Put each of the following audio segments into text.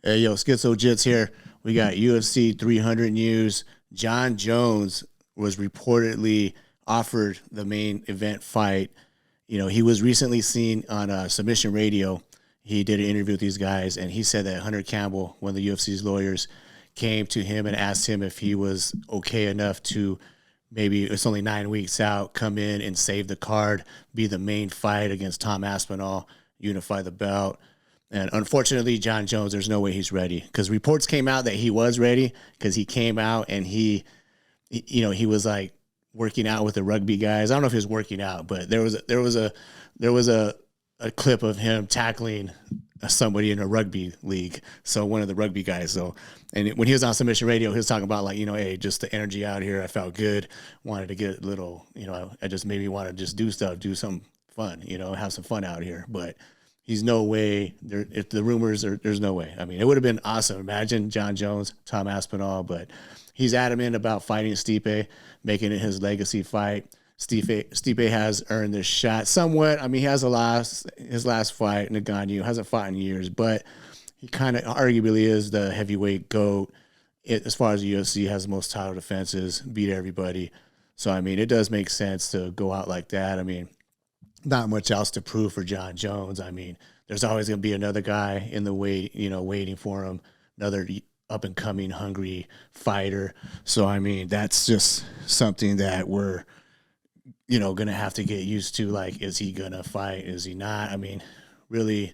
Hey, yo, Schizo Jits here. We got UFC 300 news. Jon Jones was reportedly offered the main event fight. He was recently seen on Submission Radio. He did an interview with these guys, and he said that Hunter Campbell, one of the UFC's lawyers, came to him and asked him if he was okay enough to maybe it's only 9 weeks out, come in and save the card, be the main fight against Tom Aspinall, unify the belt. And unfortunately, Jon Jones, there's no way he's ready because reports came out that he was ready because he came out and he was like working out with the rugby guys. I don't know if he was working out, but there was a clip of him tackling somebody in a rugby league. So one of the rugby guys. So, and when he was on Submission Radio, he was talking about like, hey, just the energy out here. I felt good. Wanted to get a little, I just maybe want to just do stuff, do something fun, have some fun out here. But he's no way there. If the rumors are, there's no way. I mean, it would have been awesome. Imagine Jon Jones, Tom Aspinall, but he's adamant about fighting Stipe, making it his legacy fight. Stipe has earned this shot somewhat. I mean, he has his last fight, Ngannou, hasn't fought in years, but he kind of arguably is the heavyweight GOAT. As far as the UFC, has the most title defenses, beat everybody. So, I mean, it does make sense to go out like that. I mean, not much else to prove for Jon Jones. I mean, there's always going to be another guy in the waiting for him, another up and coming hungry fighter. So, I mean, that's just something that we're, going to have to get used to. Like, is he going to fight? Is he not? I mean, really,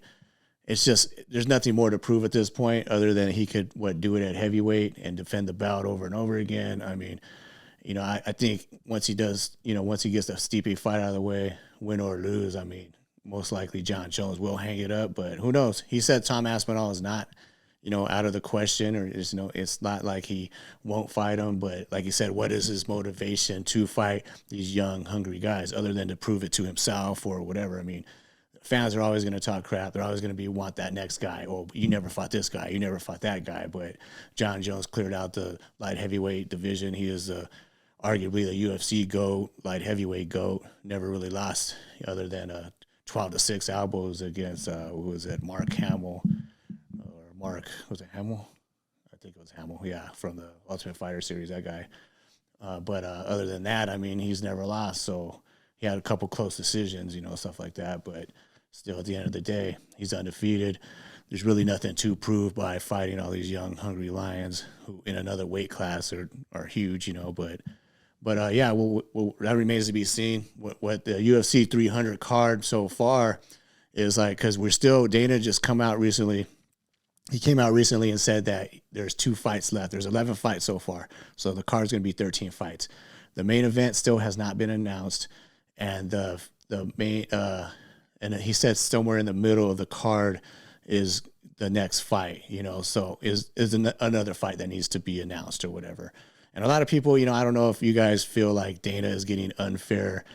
it's just, there's nothing more to prove at this point other than he could, do it at heavyweight and defend the belt over and over again. I mean, I think once he does, once he gets the Stipe fight out of the way, win or lose, I mean, most likely Jon Jones will hang it up, but who knows? He said Tom Aspinall is not, out of the question, or it's not like he won't fight him, but like he said, what is his motivation to fight these young, hungry guys other than to prove it to himself or whatever? I mean, fans are always going to talk crap. They're always going to want that next guy. Oh, you never fought this guy. You never fought that guy. But Jon Jones cleared out the light heavyweight division. He is arguably the UFC GOAT, light heavyweight GOAT. Never really lost other than 12-6 elbows against, who was it, Mark Hamill. Was it Hamill? I think it was Hamill, yeah, from the Ultimate Fighter series, that guy. But other than that, I mean, he's never lost. So he had a couple close decisions, stuff like that. But still, at the end of the day, he's undefeated. There's really nothing to prove by fighting all these young, hungry lions who in another weight class are huge, But yeah, that remains to be seen. What the UFC 300 card so far is like, because Dana just come out recently. He came out recently and said that there's 2 fights left. There's 11 fights so far. So the card's going to be 13 fights. The main event still has not been announced. And the main, and he said somewhere in the middle of the card is the next fight, so is another fight that needs to be announced or whatever. And a lot of people, I don't know if you guys feel like Dana is getting unfair,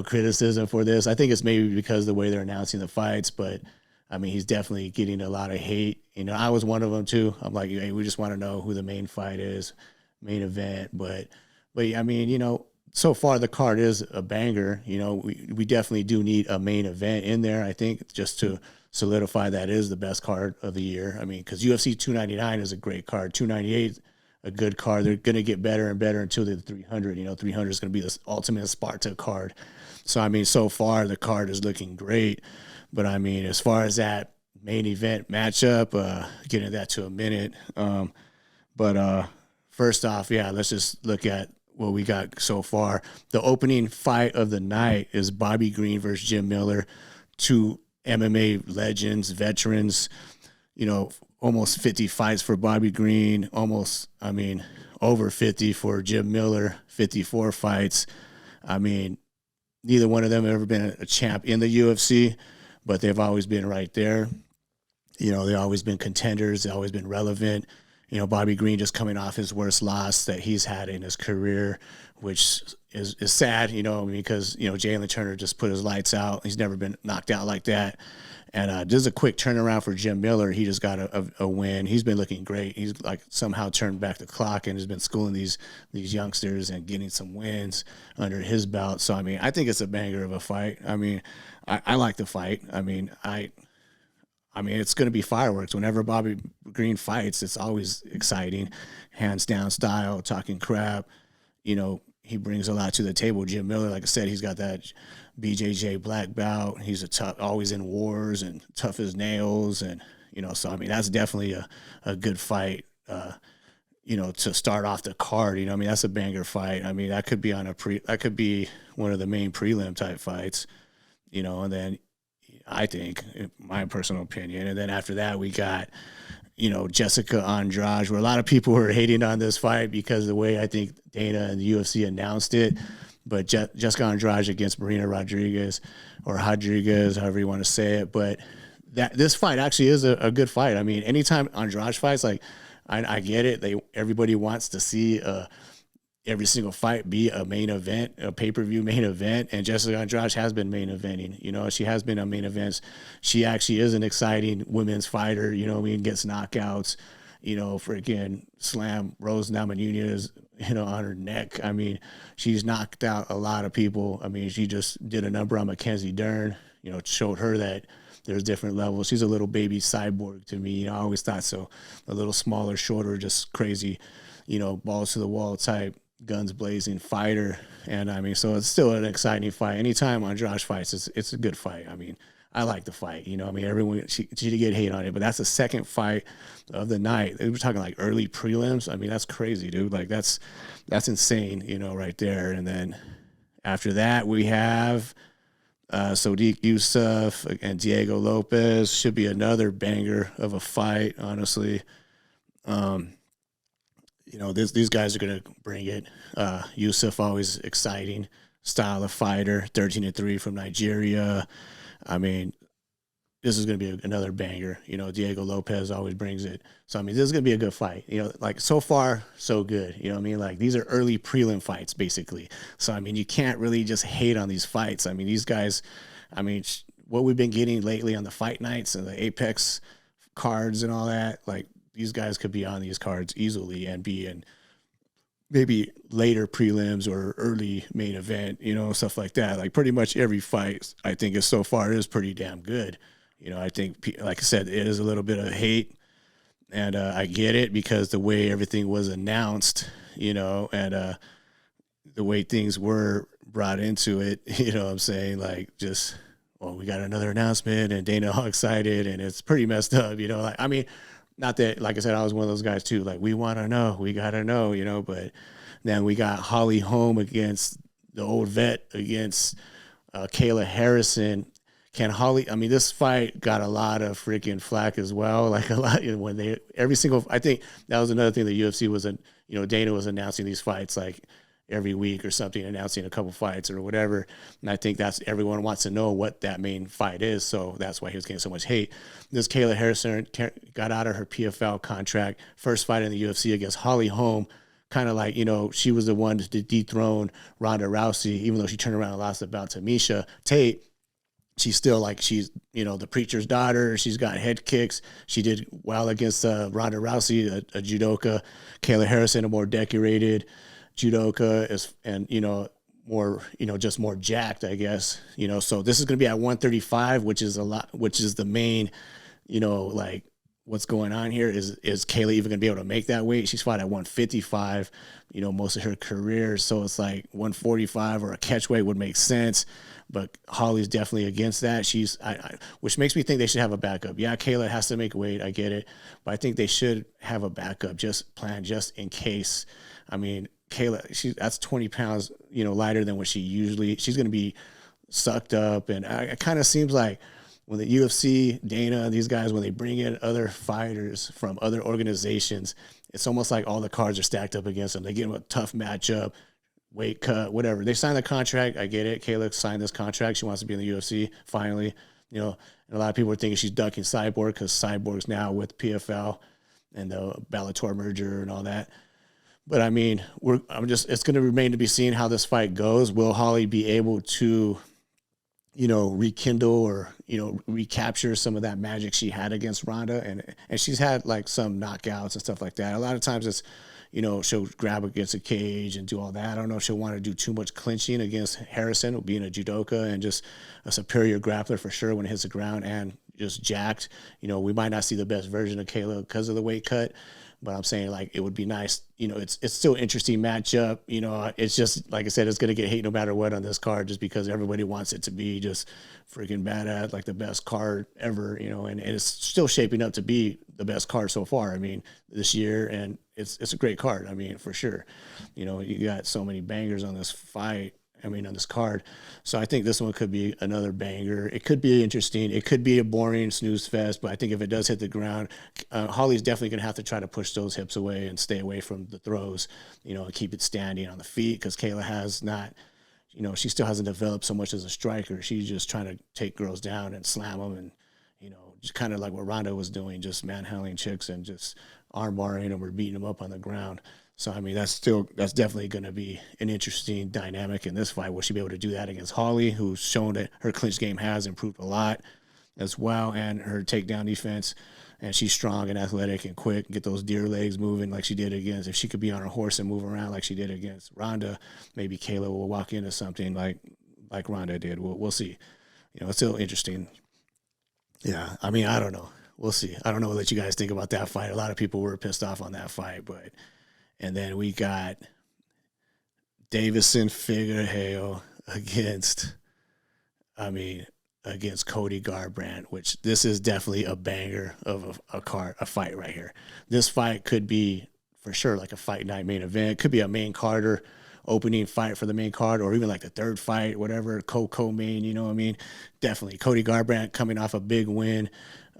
criticism for this. I think it's maybe because of the way they're announcing the fights, but I mean, he's definitely getting a lot of hate. I was one of them too. I'm like, hey, we just want to know who the main fight is, main event. But I mean, so far the card is a banger. We definitely do need a main event in there, I think, just to solidify that is the best card of the year. I mean, because UFC 299 is a great card. 298 a good card. They're going to get better and better until the 300. 300 is going to be the ultimate Sparta card. So, I mean, so far the card is looking great. But, I mean, as far as that main event matchup, getting that to a minute. But first off, yeah, let's just look at what we got so far. The opening fight of the night is Bobby Green versus Jim Miller, 2 MMA legends, veterans, almost 50 fights for Bobby Green, over 50 for Jim Miller, 54 fights. I mean, neither one of them have ever been a champ in the UFC, but they've always been right there. They've always been contenders. They've always been relevant. Bobby Green just coming off his worst loss that he's had in his career, which is sad, because, Jalen Turner just put his lights out. He's never been knocked out like that. And just a quick turnaround for Jim Miller. He just got a win. He's been looking great. He's like somehow turned back the clock and has been schooling these youngsters and getting some wins under his belt. So, I mean, I think it's a banger of a fight. I mean, I like the fight. I mean, I mean, it's going to be fireworks. Whenever Bobby Green fights, it's always exciting. Hands down style, talking crap. He brings a lot to the table. Jim Miller, like I said, he's got that BJJ black belt. He's a tough, always in wars and tough as nails. And, so, I mean, that's definitely a good fight, to start off the card. I mean, that's a banger fight. I mean, that could be that could be one of the main prelim type fights, and then I think, in my personal opinion. And then after that, we got, Jessica Andrade, where a lot of people were hating on this fight because of the way I think Dana and the UFC announced it. But Jessica Andrade against Marina Rodriguez, or Rodriguez, however you want to say it. But this fight actually is a good fight. I mean, anytime Andrade fights, like, I get it. Everybody wants to see every single fight be a main event, a pay-per-view main event. And Jessica Andrade has been main eventing. She has been on main events. She actually is an exciting women's fighter. Gets knockouts. Freaking slam Rose Namajunas, on her neck. I mean, she's knocked out a lot of people. I mean, she just did a number on Mackenzie Dern. Showed her that there's different levels. She's a little baby cyborg to me. I always thought so. A little smaller, shorter, just crazy, balls to the wall type, guns blazing fighter. And I mean, so it's still an exciting fight. Anytime Andrade fights, it's a good fight. I mean, I like the fight. I mean, everyone, she did get hate on it, but that's the second fight of the night. We're talking like early prelims. I mean, that's crazy, dude. Like that's insane, right there. And then after that, we have Sodiq Yusuff and Diego Lopez. Should be another banger of a fight, honestly. These guys are going to bring it. Yusuff, always exciting style of fighter, 13-3 from Nigeria. I mean, this is going to be another banger. Diego Lopez always brings it. So, I mean, this is going to be a good fight. Like, so far, so good. You know what I mean? Like, these are early prelim fights, basically. So, I mean, you can't really just hate on these fights. I mean, these guys, what we've been getting lately on the fight nights and the Apex cards and all that, like, these guys could be on these cards easily and be in maybe later prelims or early main event, stuff like that. Like, pretty much every fight, I think, so far is pretty damn good. I think, like I said, it is a little bit of hate, and I get it because the way everything was announced, and the way things were brought into it, what I'm saying? Like, just, we got another announcement, and Dana all excited, and it's pretty messed up, like, I mean, not that, like I said, I was one of those guys too. Like, we want to know, we got to know, but then we got Holly Holm against the old vet against Kayla Harrison. This fight got a lot of freaking flack as well. Like, a lot, I think that was another thing the UFC was, Dana was announcing these fights like every week or something, announcing a couple fights or whatever. And I think everyone wants to know what that main fight is. So that's why he was getting so much hate. This Kayla Harrison got out of her PFL contract, first fight in the UFC against Holly Holm. Kind of like, she was the one to dethrone Ronda Rousey, even though she turned around and lost the bout to Miesha Tate. She's still like, she's, the preacher's daughter. She's got head kicks. She did well against Ronda Rousey, a judoka. Kayla Harrison, a more decorated judoka, more, just more jacked, I guess. So this is going to be at 135, which is the main, like, what's going on here is Kayla even going to be able to make that weight? She's fought at 155, most of her career. So it's like 145 or a catch weight would make sense. But Holly's definitely against that. Which makes me think they should have a backup. Yeah, Kayla has to make weight. I get it. But I think they should have a backup, just in case. I mean, Kayla, that's 20 pounds, lighter than what she's going to be sucked up. And it kind of seems like when the UFC, Dana, these guys, when they bring in other fighters from other organizations, it's almost like all the cards are stacked up against them. They give them a tough matchup, weight cut, whatever. They signed the contract. I get it. Kayla signed this contract. She wants to be in the UFC finally. And a lot of people are thinking she's ducking Cyborg because Cyborg's now with PFL and the Bellator merger and all that. But I mean, it's going to remain to be seen how this fight goes. Will Holly be able to, rekindle or, recapture some of that magic she had against Ronda? And she's had like some knockouts and stuff like that. A lot of times it's, she'll grab against a cage and do all that. I don't know if she'll want to do too much clinching against Harrison, being a judoka and just a superior grappler for sure when it hits the ground and just jacked. You know, we might not see the best version of Kayla because of the weight cut, but I'm saying like it would be nice. You know, it's still an interesting matchup. You know, it's just like I said, it's gonna get hate no matter what on this card, just because everybody wants it to be just freaking badass, like the best card ever. You know, and it's still shaping up to be the best card so far. I mean, this year, and it's a great card. I mean, for sure. You know, you got so many bangers on this fight. I mean, on this card. So I think this one could be another banger. It could be interesting. It could be a boring snooze fest, but I think if it does hit the ground, Holly's definitely going to have to try to push those hips away and stay away from the throws, you know, and keep it standing on the feet, because Kayla has not, you know, she still hasn't developed so much as a striker. She's just trying to take girls down and slam them, and, you know, just kind of like what Ronda was doing, just manhandling chicks and just arm barring them or beating them up on the ground. So, I mean, that's definitely going to be an interesting dynamic in this fight. Will she be able to do that against Holly, who's shown that her clinch game has improved a lot as well, and her takedown defense, and she's strong and athletic and quick, get those deer legs moving like she did against, if she could be on her horse and move around like she did against Ronda, maybe Kayla will walk into something like Ronda did. We'll see. You know, it's still interesting. Yeah, I mean, I don't know. We'll see. I don't know what you guys think about that fight. A lot of people were pissed off on that fight, but... And then we got Davison Figueiredo against Cody Garbrandt, which this is definitely a banger of a fight right here. This fight could be for sure like a fight night main event. It could be a main carder opening fight for the main card, or even like the third fight, whatever, co-main, you know what I mean? Definitely. Cody Garbrandt coming off a big win.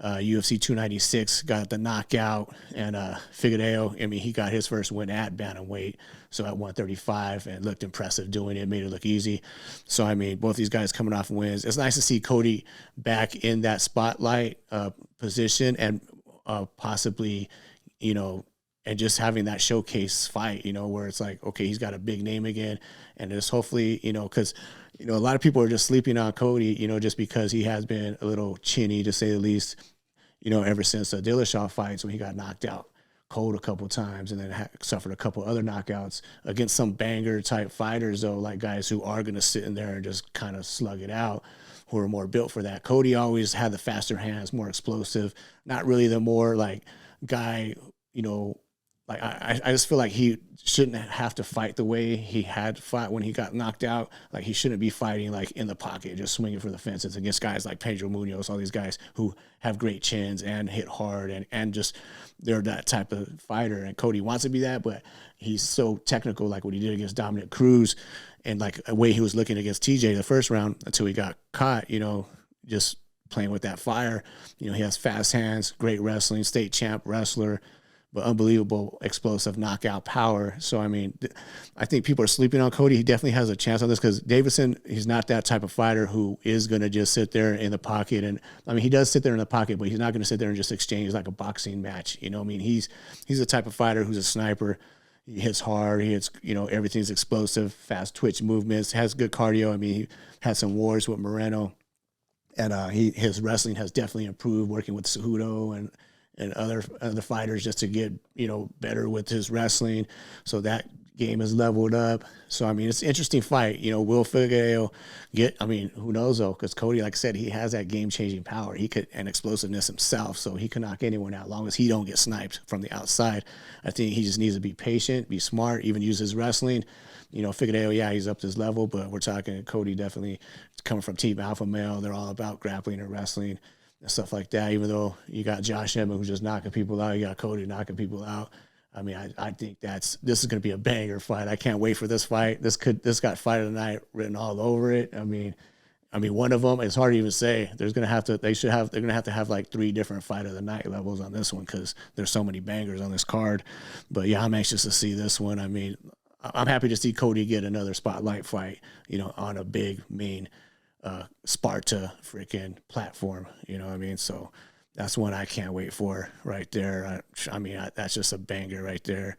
UFC 296 got the knockout, and Figueiredo, I mean, he got his first win at bantamweight, so at 135, and looked impressive doing it, made it look easy. So, I mean, both these guys coming off wins. It's nice to see Cody back in that spotlight position, and possibly, you know, and just having that showcase fight, you know, where it's like, okay, he's got a big name again, and just hopefully, you know, because, you know, a lot of people are just sleeping on Cody, you know, just because he has been a little chinny, to say the least, you know, ever since the Dillashaw fights when he got knocked out cold a couple times, and then suffered a couple other knockouts against some banger type fighters, though, like guys who are going to sit in there and just kind of slug it out, who are more built for that. Cody always had the faster hands, more explosive, not really the more like guy, you know, like I just feel like he shouldn't have to fight the way he had fought when he got knocked out. Like he shouldn't be fighting like in the pocket, just swinging for the fences against guys like Pedro Munoz, all these guys who have great chins and hit hard, and just they're that type of fighter. And Cody wants to be that, but he's so technical, like what he did against Dominic Cruz, and like the way he was looking against TJ the first round until he got caught, you know, just playing with that fire. You know, he has fast hands, great wrestling, state champ wrestler, but unbelievable explosive knockout power. So, I mean, I think people are sleeping on Cody. He definitely has a chance on this, because Davison, he's not that type of fighter who is going to just sit there in the pocket. And I mean, he does sit there in the pocket, but he's not going to sit there and just exchange like a boxing match. You know, I mean, he's the type of fighter who's a sniper. He hits hard. He hits, you know, everything's explosive, fast twitch movements, has good cardio. I mean, he had some wars with Moreno, and his wrestling has definitely improved, working with Cejudo and other fighters, just to get, you know, better with his wrestling. So that game is leveled up. So, I mean, it's an interesting fight. You know, will Figueiredo get, I mean, who knows though, because Cody, like I said, he has that game-changing power. He could, and explosiveness himself, so he can knock anyone out as long as he don't get sniped from the outside. I think he just needs to be patient, be smart, even use his wrestling. You know, Figueiredo, yeah, he's up to his level, but we're talking Cody definitely coming from Team Alpha Male. They're all about grappling and wrestling and stuff like that. Even though you got Josh Emmett who's just knocking people out, you got Cody knocking people out. I mean, I think this is going to be a banger fight. I can't wait for this fight. This got fight of the night written all over it. I mean, one of them, it's hard to even say. They're going to have to have like 3 different fight of the night levels on this one, because there's so many bangers on this card. But yeah, I'm anxious to see this one. I mean, I'm happy to see Cody get another spotlight fight, you know, on a big main Sparta freaking platform, you know what I mean? So that's one I can't wait for right there. I mean, that's just a banger right there.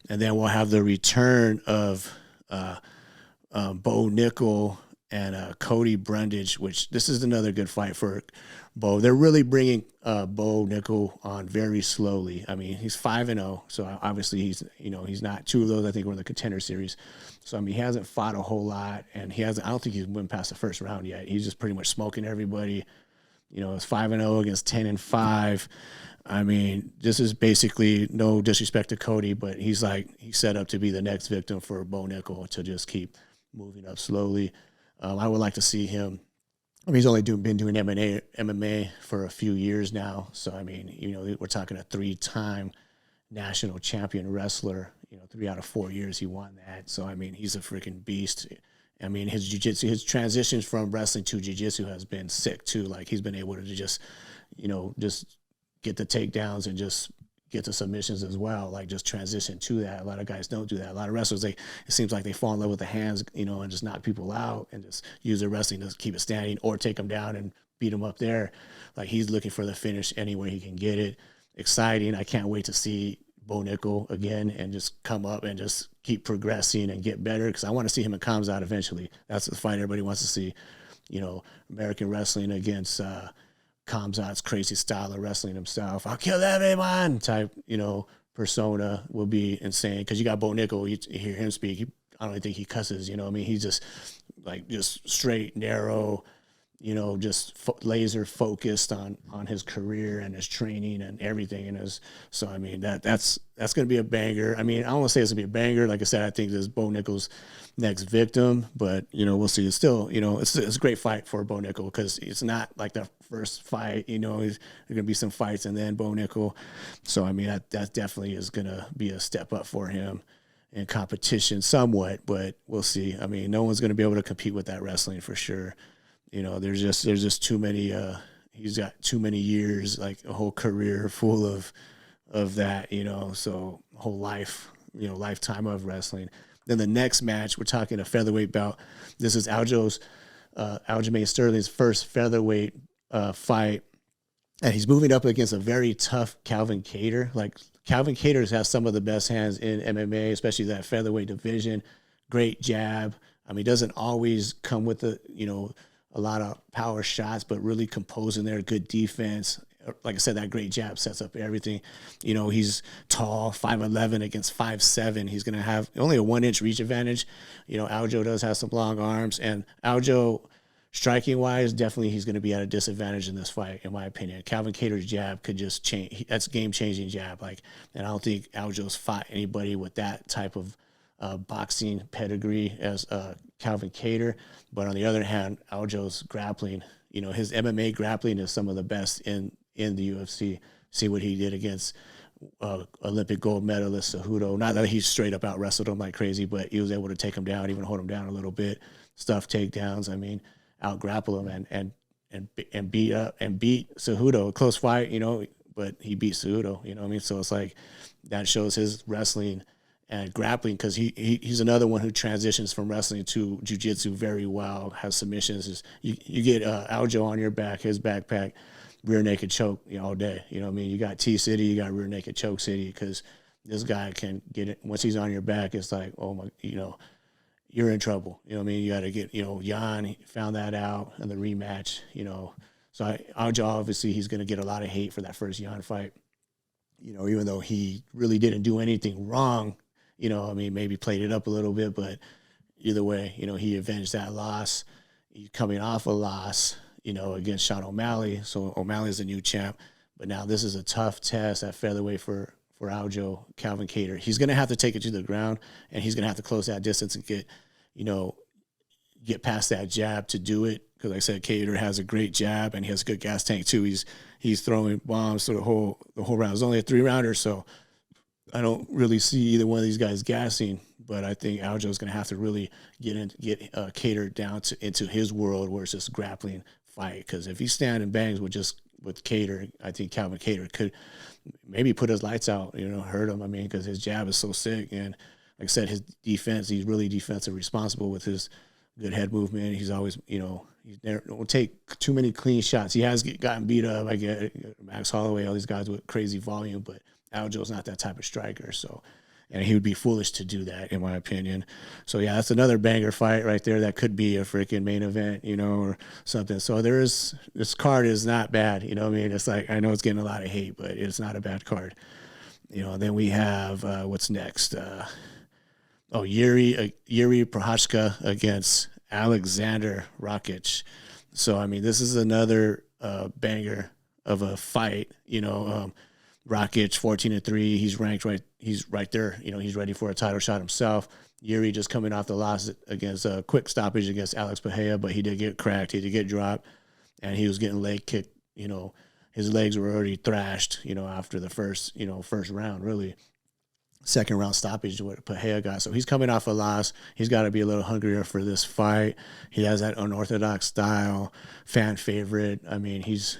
And then we'll have the return of Bo Nickel and Cody Brundage, which this is another good fight for Bo. They're really bringing Bo Nickel on very slowly. I mean, he's 5-0, so obviously he's not. 2 of those I think were in the Contender Series. So, I mean, he hasn't fought a whole lot, and I don't think he's went past the first round yet. He's just pretty much smoking everybody. It's 5-0 against 10-5. I mean, this is basically no disrespect to Cody, but he's set up to be the next victim for Bo Nickel to just keep moving up slowly. I would like to see him. I mean, he's only been doing MMA for a few years now. So, I mean, we're talking a 3-time national champion wrestler. 3 out of 4 years he won that. So, I mean, he's a freaking beast. I mean, his jiu-jitsu, his transitions from wrestling to jiu-jitsu has been sick too. Like, he's been able to just get the takedowns and just get the submissions as well. Like, just transition to that. A lot of guys don't do that. A lot of wrestlers, it seems like they fall in love with the hands, and just knock people out and just use their wrestling to keep it standing or take them down and beat them up there. Like, he's looking for the finish anywhere he can get it. Exciting. I can't wait to see Bo Nickel again and just come up and just keep progressing and get better, because I want to see him in Khamzat eventually. That's the fight everybody wants to see. American wrestling against Khamzat's crazy style of wrestling himself. I'll kill everyone type, persona will be insane, because you got Bo Nickel, you hear him speak, I don't even think he cusses, he's just just straight, narrow, just laser focused on his career and his training and everything. So I mean, that's going to be a banger. I mean, I don't want to say it's going to be a banger. Like I said, I think this is Bo Nickel's next victim, but we'll see. It's still, it's a great fight for Bo Nickel, because it's not like the first fight, there's going to be some fights and then Bo Nickel. So, I mean, that definitely is going to be a step up for him in competition somewhat, but we'll see. I mean, no one's going to be able to compete with that wrestling for sure. There's just too many, he's got too many years, like a whole career full of that, so whole life, lifetime of wrestling. Then the next match, we're talking a featherweight bout. This is Aljamain Sterling's first featherweight fight, and he's moving up against a very tough Calvin Kattar. Like, Calvin Kattar has some of the best hands in MMA, especially that featherweight division. Great jab. I mean, doesn't always come with a lot of power shots, but really composing there, good defense. Like I said, that great jab sets up everything. He's tall, 5'11" against 5'7". He's going to have only a 1-inch reach advantage. Aljo does have some long arms, and Aljo, striking-wise, definitely he's going to be at a disadvantage in this fight, in my opinion. Calvin Kattar's jab could just change. That's game-changing jab. And I don't think Aljo's fought anybody with that type of boxing pedigree as Calvin Kattar. But on the other hand, Aljo's grappling, his MMA grappling is some of the best in the UFC. See what he did against Olympic gold medalist Cejudo. Not that he straight up out wrestled him like crazy, but he was able to take him down, even hold him down a little bit, stuff takedowns. I mean, out grapple him and beat Cejudo. A close fight, but he beat Cejudo. You know what I mean? So it's like that shows his wrestling and grappling, because he's another one who transitions from wrestling to jiu-jitsu very well, has submissions. You get Aljo on your back, his backpack, rear naked choke all day. You know what I mean? You got T-City, you got rear naked choke city, because this guy can get it. Once he's on your back, it's like, oh my, you're in trouble. You know what I mean? You got to get, Jan found that out in the rematch, So Aljo, obviously, he's going to get a lot of hate for that first Jan fight, even though he really didn't do anything wrong. I mean, maybe played it up a little bit, but either way, he avenged that loss. He's coming off a loss, against Sean O'Malley. So O'Malley's the new champ. But now this is a tough test at featherweight for Aljo, Calvin Kattar. He's going to have to take it to the ground, and he's going to have to close that distance and get past that jab to do it. Because like I said, Kattar has a great jab, and he has a good gas tank too. He's throwing bombs for the whole round. It's only a 3-rounder, so I don't really see either one of these guys gassing, but I think Aljo's going to have to really get Kattar down into his world, where it's just grappling fight. Because if he's standing bangs with Kattar, I think Calvin Kattar could maybe put his lights out, hurt him. I mean, because his jab is so sick, and like I said, his defense, he's really defensive responsible with his good head movement. He's always, he never will take too many clean shots. He has gotten beat up. I get Max Holloway, all these guys with crazy volume, but Aljo's not that type of striker, so, and he would be foolish to do that, in my opinion. So yeah, that's another banger fight right there. That could be a freaking main event, or something. So this card is not bad. What I mean? It's like, I know it's getting a lot of hate, but it's not a bad card. Then we have what's next? Yuri Prochazka against Alexander Rakic. So I mean, this is another banger of a fight. Rakic 14-3. He's ranked right. He's right there. He's ready for a title shot himself. Yuri just coming off the loss against a quick stoppage against Alex Pereira, but he did get cracked. He did get dropped, and he was getting leg kicked. His legs were already thrashed. After the first round, really. Second round stoppage what Pereira got. So he's coming off a loss. He's got to be a little hungrier for this fight. He has that unorthodox style, fan favorite. I mean, he's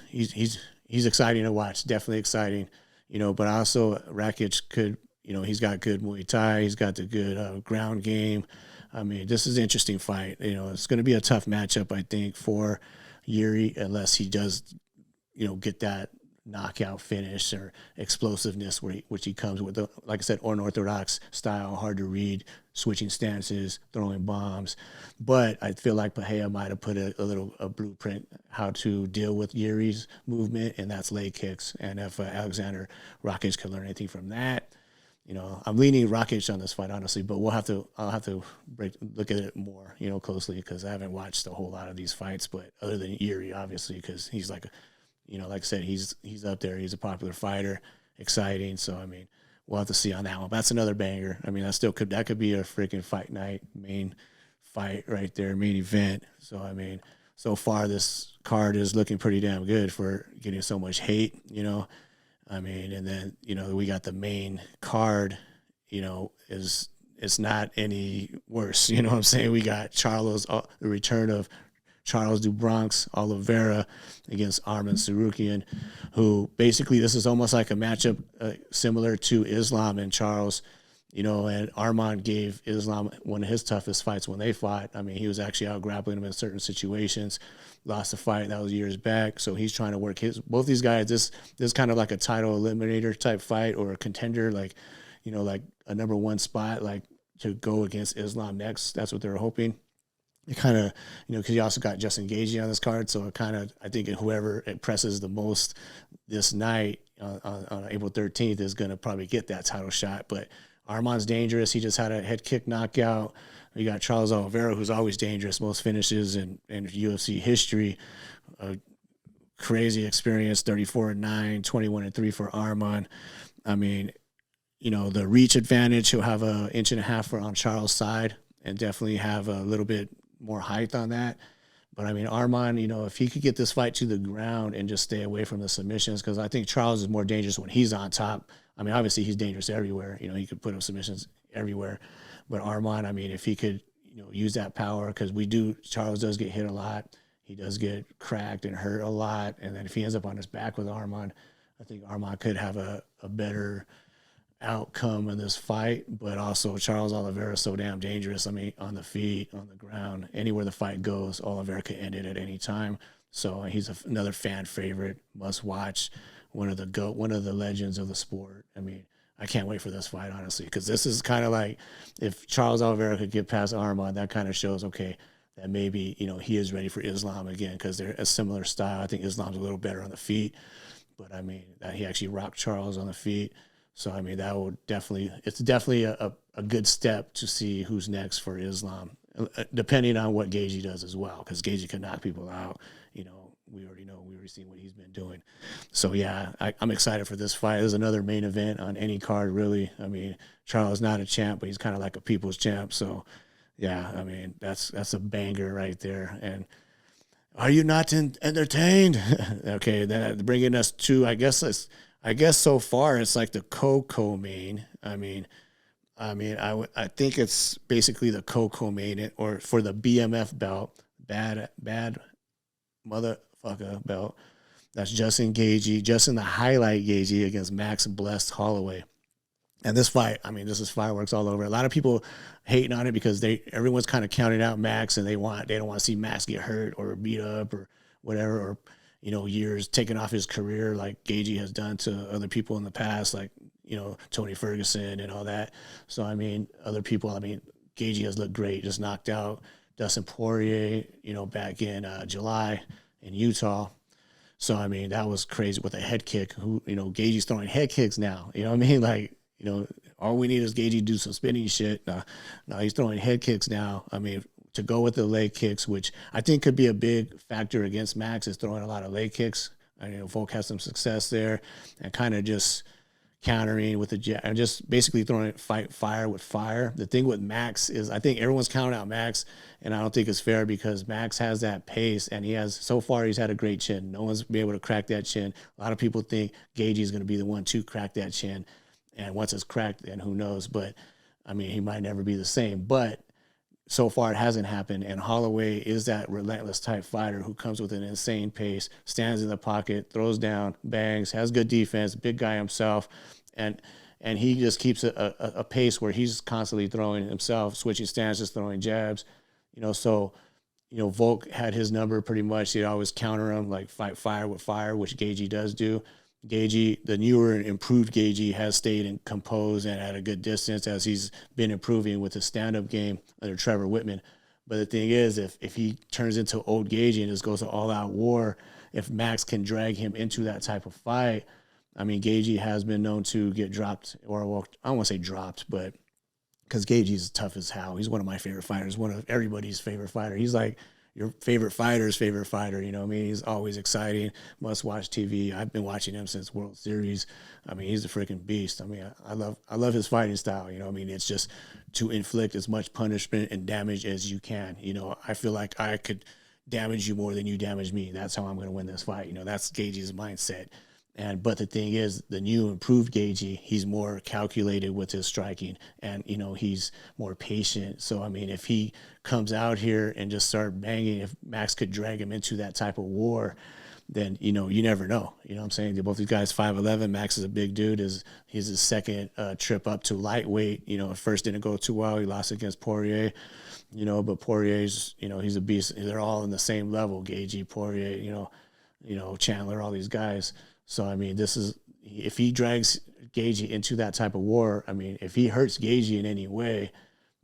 exciting to watch. Definitely exciting. But also Rakic could, he's got good Muay Thai. He's got the good ground game. I mean, this is an interesting fight. It's going to be a tough matchup, I think, for Yuri, unless he does, get that knockout finish or explosiveness which he comes with, like I said, unorthodox style, hard to read, switching stances, throwing bombs. But I feel like Pereira might have put a blueprint how to deal with Yuri's movement, and that's leg kicks. And if Alexander Rakic can learn anything from that, I'm leaning Rakic on this fight, honestly, but I'll have to look at it more, closely, because I haven't watched a whole lot of these fights, but other than Yuri, obviously, because he's like like I said, he's up there. He's a popular fighter, exciting. So, I mean, we'll have to see on that one. But that's another banger. I mean, that could be a freaking fight night, main fight right there, main event. So, I mean, so far this card is looking pretty damn good for getting so much hate, I mean, and then, we got the main card, it's not any worse. You know what I'm saying? We got the return of Charles do Bronx Oliveira against Arman Sarukian, who basically this is almost like a matchup similar to Islam and Charles, and Arman gave Islam one of his toughest fights when they fought. I mean, he was actually out grappling him in certain situations, lost the fight. That was years back. So he's trying to work both these guys. This is kind of like a title eliminator type fight, or a contender, like a number one spot, like to go against Islam next. That's what they're hoping. It kind of, because you also got Justin Gaethje on this card, so it kind of, I think whoever impresses the most this night on April 13th is going to probably get that title shot. But Arman's dangerous. He just had a head kick knockout. You got Charles Oliveira, who's always dangerous, most finishes in UFC history. Crazy experience, 34-9, 21-3 for Arman. I mean, the reach advantage, he'll have an inch and a half on Charles' side, and definitely have a little bit more height on that. But I mean, Arman, if he could get this fight to the ground and just stay away from the submissions, because I think Charles is more dangerous when he's on top. I mean, obviously he's dangerous everywhere. He could put up submissions everywhere. But Arman, I mean, if he could, use that power, because Charles does get hit a lot. He does get cracked and hurt a lot. And then if he ends up on his back with Arman, I think Arman could have a better outcome in this fight. But also Charles Oliveira is so damn dangerous. I mean, on the feet, on the ground, anywhere the fight goes, Oliveira could end it at any time. So he's another fan favorite, must watch, one of the legends of the sport. I mean, I can't wait for this fight, honestly, because this is kind of like, if Charles Oliveira could get past Arman, that kind of shows, okay, that maybe, he is ready for Islam again, because they're a similar style. I think Islam's a little better on the feet, but I mean, that he actually rocked Charles on the feet. So, I mean, it's definitely a good step to see who's next for Islam, depending on what Gaethje does as well, because Gaethje can knock people out. We already seen what he's been doing. So, yeah, I'm excited for this fight. There's another main event on any card, really. I mean, Charles is not a champ, but he's kind of like a people's champ. So, yeah, I mean, that's a banger right there. And are you not entertained? Okay, then bringing us to, I guess so far it's like the co-main. I think it's basically the co-main, or for the BMF belt, bad motherfucker belt. That's Justin the highlight Gaethje against Max Blessed Holloway. And this fight, I mean, this is fireworks all over. A lot of people hating on it because everyone's kind of counting out Max, and they don't want to see Max get hurt or beat up or whatever, or years taking off his career like Gaethje has done to other people in the past, like, Tony Ferguson and all that. So, I mean, Gaethje has looked great, just knocked out Dustin Poirier, back in July in Utah. So, I mean, that was crazy with a head kick. Gaethje's throwing head kicks now. You know what I mean? Like, all we need is Gaethje to do some spinning shit. No, he's throwing head kicks now. I mean, to go with the leg kicks, which I think could be a big factor against Max, is throwing a lot of leg kicks. I know Volk has some success there, and kind of just countering with the jab and just basically throwing fight fire with fire. The thing with Max is I think everyone's counting out Max, and I don't think it's fair because Max has that pace, and so far he's had a great chin. No one's been able to crack that chin. A lot of people think Gagey is going to be the one to crack that chin, and once it's cracked, then who knows? But I mean, he might never be the same. But so far it hasn't happened, and Holloway is that relentless type fighter who comes with an insane pace, stands in the pocket, throws down, bangs, has good defense, big guy himself, and he just keeps a pace where he's constantly throwing himself, switching stances, throwing jabs, so Volk had his number pretty much. He'd always counter him, like fight fire with fire, which Gagey does do. Gagey, the newer and improved Gagey, has stayed and composed and at a good distance as he's been improving with his stand-up game under Trevor Whitman. But the thing is, if he turns into old Gagey and just goes to all-out war, if Max can drag him into that type of fight, I mean, Gagey has been known to get dropped, or well, I don't want to say dropped, but because Gagey's tough as hell. He's one of my favorite fighters, one of everybody's favorite fighter. He's like your favorite fighter's favorite fighter, you know what I mean? He's always exciting, must-watch TV. I've been watching him since World Series. I mean, he's a freaking beast. I mean, I love his fighting style, you know what I mean? It's just to inflict as much punishment and damage as you can. I feel like I could damage you more than you damage me. That's how I'm going to win this fight. That's Gagey's mindset. But the thing is, the new improved Gagey, he's more calculated with his striking, and he's more patient. So I mean, if he comes out here and just start banging, if Max could drag him into that type of war, then you never know. You know what I'm saying? Both these guys 5'11". Max is a big dude. He's his second trip up to lightweight. First didn't go too well. He lost against Poirier. But Poirier's he's a beast. They're all in the same level. Gagey, Poirier, Chandler, all these guys. So, I mean, if he drags Gagey into that type of war, I mean, if he hurts Gagey in any way,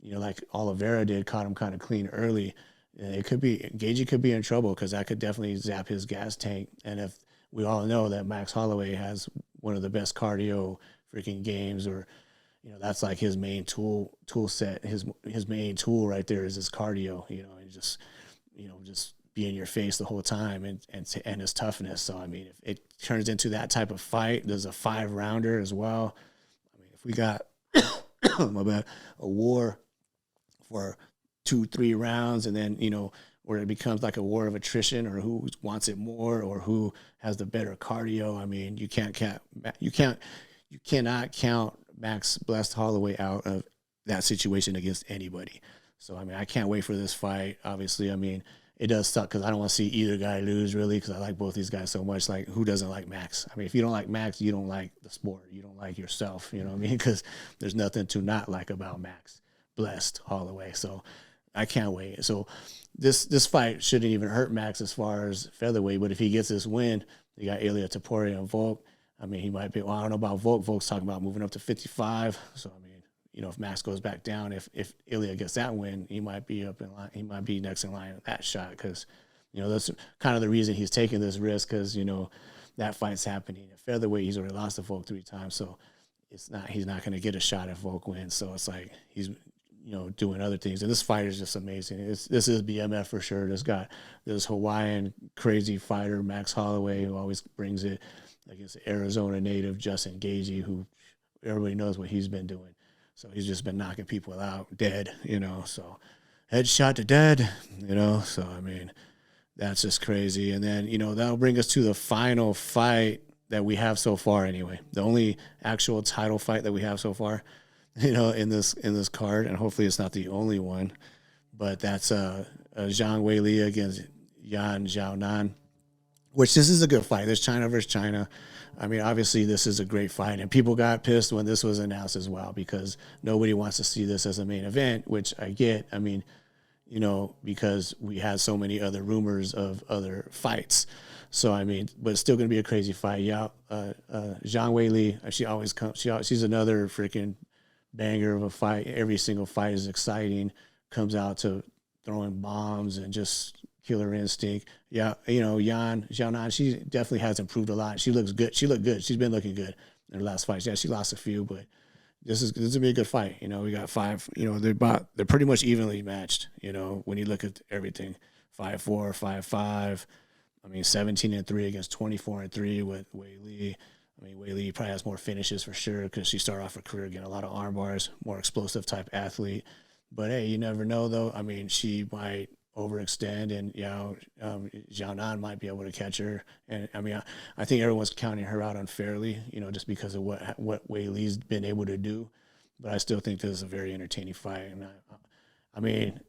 like Oliveira did, caught him kind of clean early, Gagey could be in trouble because that could definitely zap his gas tank. And if we all know that Max Holloway has one of the best cardio freaking games, or, that's like his main tool set, his main tool right there is his cardio, and just be in your face the whole time and his toughness. So I mean, if it turns into that type of fight, there's a 5-rounder as well. I mean, if we got a war for 2-3 rounds, and then where it becomes like a war of attrition, or who wants it more, or who has the better cardio. I mean, you cannot count Max Blessed Holloway out of that situation against anybody. So I mean, I can't wait for this fight. Obviously, I mean, it does suck because I don't want to see either guy lose, really, because I like both these guys so much. Like, who doesn't like Max? I mean, if you don't like Max, you don't like the sport. You don't like yourself, you know what I mean? Because there's nothing to not like about Max Blessed Holloway. So I can't wait. So this fight shouldn't even hurt Max as far as featherweight, but if he gets this win, you got Ilia Topuria and Volk. I mean, he might be, well, I don't know about Volk. Volk's talking about moving up to 55. So, I mean, if Max goes back down, if Ilia gets that win, he might be up in line. He might be next in line with that shot because, that's kind of the reason he's taking this risk because, that fight's happening. At featherweight, he's already lost to Volk 3 times, so he's not going to get a shot if Volk wins. So it's like he's, doing other things. And this fight is just amazing. This is BMF for sure. This Hawaiian crazy fighter, Max Holloway, who always brings it against the Arizona native Justin Gagey, who everybody knows what he's been doing. So he's just been knocking people out dead, so headshot to dead, so I mean, that's just crazy. And then, that'll bring us to the final fight that we have so far anyway. The only actual title fight that we have so far, in this card, and hopefully it's not the only one, but that's Zhang Weili against Yan Xiaonan, which this is a good fight. There's China versus China. I mean, obviously, this is a great fight, and people got pissed when this was announced as well because nobody wants to see this as a main event, which I get. I mean, because we had so many other rumors of other fights. So, I mean, but it's still going to be a crazy fight. Yeah, Zhang Weili, she always comes. She's another freaking banger of a fight. Every single fight is exciting. Comes out to throwing bombs and just killer instinct. Yeah, Yan Xiaonan, she definitely has improved a lot. She looks good. She looked good. She's been looking good in her last fights. Yeah, she lost a few, but this will be a good fight. You know, we got five. You know, they're pretty much evenly matched. You know, when you look at everything, 5-4, 5-5. I mean, 17-3 against 24-3 with Wei Li. I mean, Wei Li probably has more finishes for sure because she started off her career getting a lot of arm bars, more explosive type athlete. But hey, you never know though. I mean, she might overextend, and Xiaonan might be able to catch her. And I mean, I think everyone's counting her out unfairly, you know, just because of what Wei Li's been able to do. But I still think this is a very entertaining fight, and I mean,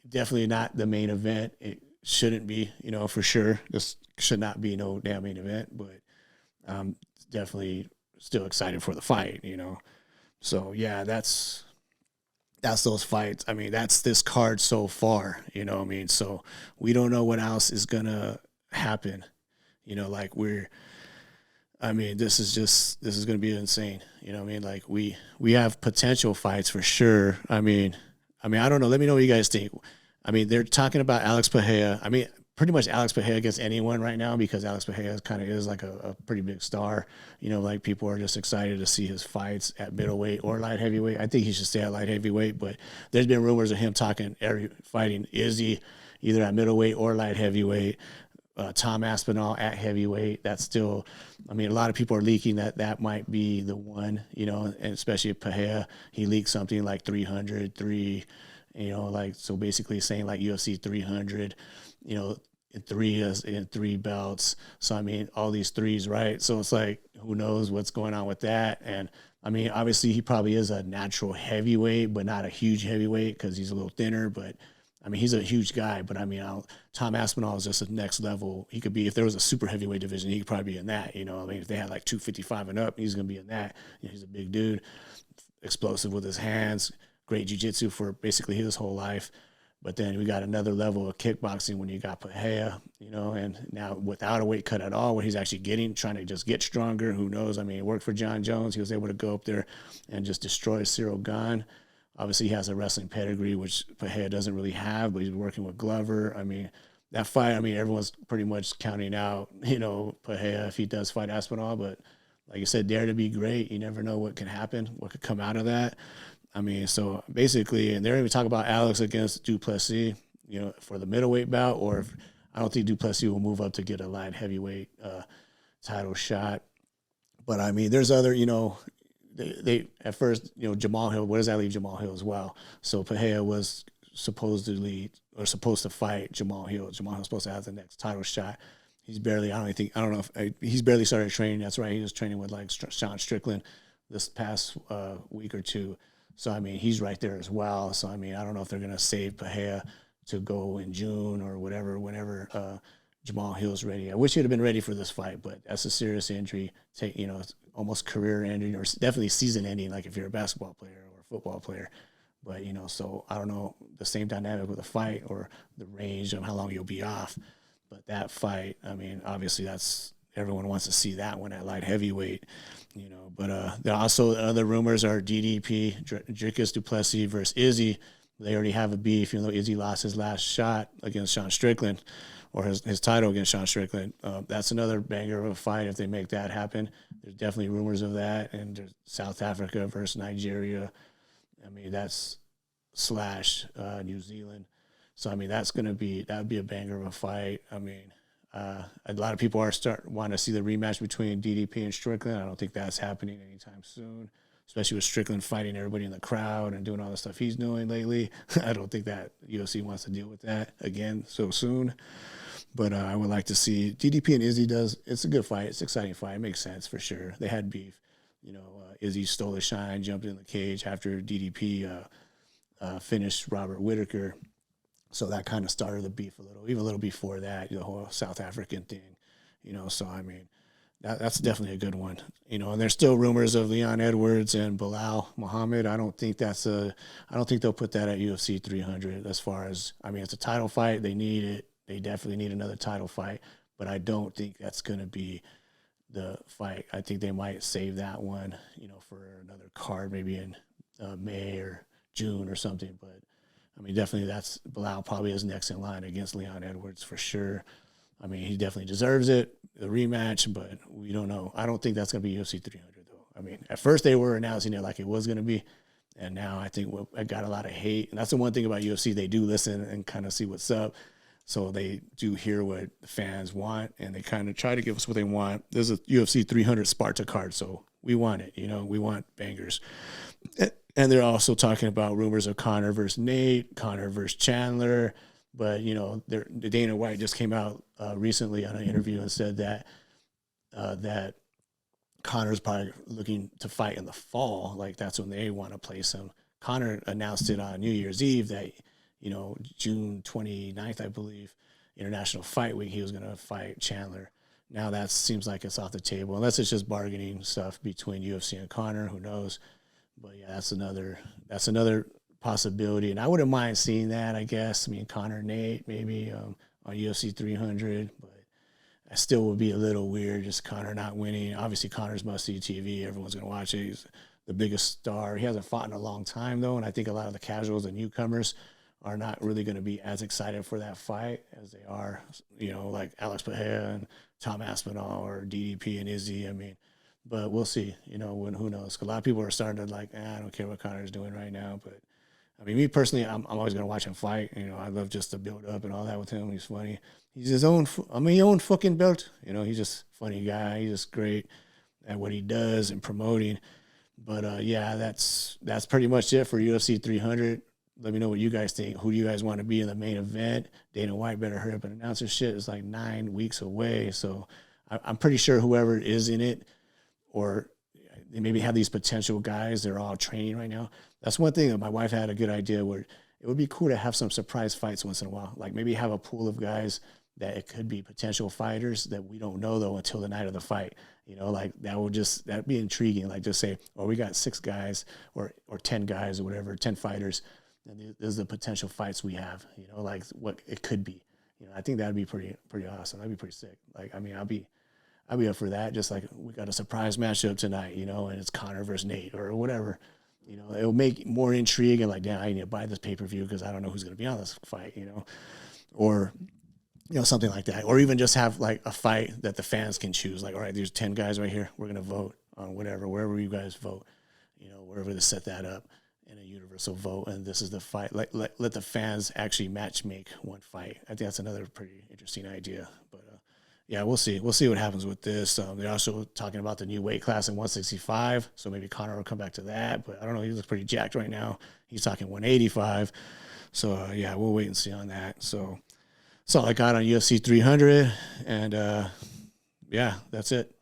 definitely not the main event. It shouldn't be, you know, for sure. This should not be no damn main event, but definitely still excited for the fight, you know. So yeah, that's those fights. I mean, that's this card so far, you know what I mean? So we don't know what else is gonna happen. You know, like I mean, this is gonna be insane. You know what I mean? Like we have potential fights for sure. I mean, I don't know. Let me know what you guys think. I mean, they're talking about Alex Pereira. I mean, pretty much Alex Pereira against anyone right now because Alex Pereira kind of is like a pretty big star. You know, like people are just excited to see his fights at middleweight or light heavyweight. I think he should stay at light heavyweight, but there's been rumors of him fighting Izzy either at middleweight or light heavyweight. Tom Aspinall at heavyweight. That's still, I mean, a lot of people are leaking that might be the one, you know, and especially Pereira. He leaked something like 300, you know, like, so basically saying like UFC 300, you know, in three belts. So, I mean, all these threes, right? So it's like, who knows what's going on with that. And I mean, obviously he probably is a natural heavyweight, but not a huge heavyweight because he's a little thinner, but I mean, he's a huge guy, but I mean, Tom Aspinall is just a next level. He could be, if there was a super heavyweight division, he could probably be in that. You know, I mean, if they had like 255 and up, he's going to be in that. You know, he's a big dude, explosive with his hands, great jiu-jitsu for basically his whole life. But then we got another level of kickboxing when you got Pereira, you know, and now without a weight cut at all, where he's actually trying to just get stronger. Who knows? I mean, it worked for Jon Jones. He was able to go up there and just destroy Cyril Gane. Obviously, he has a wrestling pedigree, which Pereira doesn't really have, but he's working with Glover. I mean, that fight, I mean, everyone's pretty much counting out, you know, Pereira if he does fight Aspinall. But like you said, dare to be great. You never know what can happen, what could come out of that. I mean, so basically, and they're even talking about Alex against Duplessis, you know, for the middleweight bout, or if, I don't think Duplessis will move up to get a light heavyweight title shot. But I mean, there's other, you know, they at first, you know, Jamal Hill. Where does that leave Jamal Hill as well? So Pereira was supposed to fight Jamal Hill. Jamal Hill's supposed to have the next title shot. He's barely. I don't know if he's barely started training. That's right. He was training with like Sean Strickland this past week or two. So I mean, he's right there as well. So I mean, I don't know if they're gonna save Pereira to go in June or whatever, whenever Jamal Hill's ready. I wish he'd have been ready for this fight, but that's a serious injury. You know, it's almost career ending or definitely season ending, like if you're a basketball player or a football player. But, you know, so I don't know the same dynamic with a fight or the range of how long you'll be off. But that fight, I mean, obviously everyone wants to see that one at light heavyweight, you know. But there are also other rumors are DDP, Dricus Duplessis versus Izzy. They already have a beef, even though Izzy lost his last shot against Sean Strickland, or his title against Sean Strickland. That's another banger of a fight if they make that happen. There's definitely rumors of that. And there's South Africa versus Nigeria. I mean, that's slash New Zealand. So, I mean, that would be a banger of a fight. I mean, a lot of people want to see the rematch between DDP and Strickland. I don't think that's happening anytime soon, especially with Strickland fighting everybody in the crowd and doing all the stuff he's doing lately. I don't think that UFC wants to deal with that again so soon. But I would like to see DDP and Izzy does. It's a good fight. It's an exciting fight. It makes sense for sure. They had beef. You know, Izzy stole the shine, jumped in the cage after DDP finished Robert Whitaker. So that kind of started the beef even a little before that, the whole South African thing. You know, so I mean, that's definitely a good one. You know, and there's still rumors of Leon Edwards and Bilal Muhammad. I don't think they'll put that at UFC 300. As far as, I mean, it's a title fight. They need it. They definitely need another title fight, but I don't think that's going to be the fight. I think they might save that one, you know, for another card, maybe in May or June or something. But I mean, definitely Bilal probably is next in line against Leon Edwards for sure. I mean, he definitely deserves it, the rematch, but we don't know. I don't think that's going to be UFC 300 though. I mean, at first they were announcing it like it was going to be, and now I think I got a lot of hate. And that's the one thing about UFC. They do listen and kind of see what's up. So they do hear what the fans want, and they kind of try to give us what they want. There's a UFC 300 Sparta card, so we want it. We want bangers. And they're also talking about rumors of Conor versus Nate, Conor versus Chandler. But, Dana White just came out recently on an interview and said that Conor's probably looking to fight in the fall. Like, that's when they want to place him. Conor announced it on New Year's Eve that, June 29th, I believe, International Fight Week, he was going to fight Chandler. Now that seems like it's off the table, unless it's just bargaining stuff between UFC and Conor. Who knows? But yeah, that's another possibility, and I wouldn't mind seeing that. I guess. I mean, Conor Nate maybe on UFC 300, but I still would be a little weird just Conor not winning. Obviously, Conor's must-see TV. Everyone's gonna watch it. He's the biggest star. He hasn't fought in a long time though, and I think a lot of the casuals and newcomers are not really going to be as excited for that fight as they are, like Alex Pereira and Tom Aspinall or DDP and Izzy. I mean, but we'll see, who knows? 'Cause a lot of people are starting to like, I don't care what Conor's doing right now. But I mean, me personally, I'm always going to watch him fight. I love just the build up and all that with him. He's funny. He's his own fucking belt. He's just a funny guy. He's just great at what he does and promoting. But yeah, that's pretty much it for UFC 300. Let me know what you guys think. Who do you guys want to be in the main event? Dana White better hurry up and announce his shit. It's like 9 weeks away. So I'm pretty sure whoever is in it, or they maybe have these potential guys, they're all training right now. That's one thing that my wife had a good idea where it would be cool to have some surprise fights once in a while. Like maybe have a pool of guys that it could be potential fighters that we don't know though until the night of the fight. Like that'd be intriguing. Like just say, we got 6 guys or 10 guys or whatever, 10 fighters. And there's the potential fights we have, like what it could be. I think that'd be pretty awesome. That'd be pretty sick. Like, I mean, I'll be up for that. Just like we got a surprise matchup tonight, and it's Conor versus Nate or whatever. It'll make more intrigue and like, damn, I need to buy this pay-per-view because I don't know who's going to be on this fight, or, something like that. Or even just have like a fight that the fans can choose. Like, all right, there's 10 guys right here. We're going to vote on wherever you guys vote, wherever they set that up. In a universal vote, and this is the fight. Let the fans actually match make one fight. I think that's another pretty interesting idea. But yeah, we'll see. We'll see what happens with this. They're also talking about the new weight class in 165, so maybe Conor will come back to that. But I don't know. He looks pretty jacked right now. He's talking 185. So yeah, we'll wait and see on that. So that's all I got on UFC 300, and yeah, that's it.